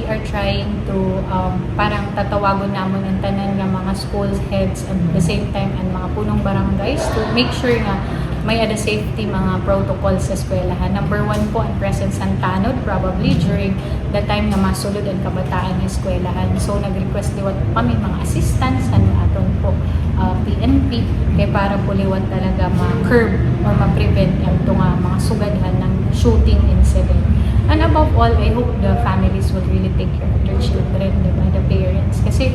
are trying to parang tatawagon namon ang tanan nga mga school heads at the same time ang mga punong barangays to make sure nga may ada safety mga protocols sa eskwelahan. Number one po, ang presence ng tanod probably during the time na masulod ang kabataan ng eskwelahan. So, nag-request liwat kami mga assistants sa aton po PNP kaya para po liwat talaga ma-curb or ma-prevent yung mga sugadhan ng shooting incident. And above all, I hope the families will really take care of their children, diba? The parents. Kasi,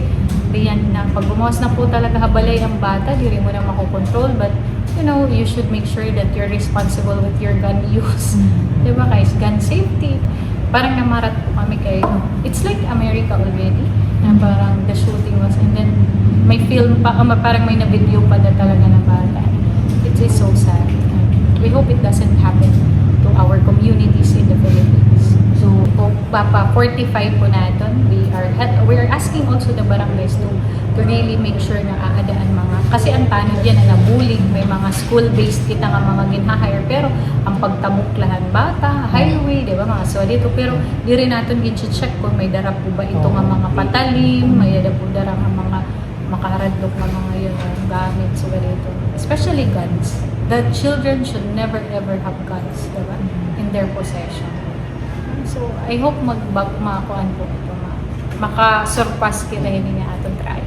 diyan na, pag bumawas na po talaga habalay ang bata, di rin mo na makokontrol. But, you know, you should make sure that you're responsible with your gun use. Diba guys? Gun safety. Parang namarat po kami kayo. It's like America already. Na parang the shooting was, and then may film pa, parang may na-video pa na talaga ng bata. It is so sad. We hope it doesn't happen to our communities in the Philippines. So, Papa 45 po natin, we are asking also the barangays to really make sure na aadaan mga, kasi ang tanod yan na nabulig, may mga school-based kita nga mga ginhahire, pero ang pagtamuklahan bata, highway, di ba, mga solito, pero di rin natin gin-check kung may dara po ba ito nga mga patalim, may dara po dara nga mga makaradlok na mga yun, gamit, so dito. Especially guns. The children should never ever have guns, diba? In their possession. So, I hope makakuan po ito, makasurpass kita hindi nga atong try.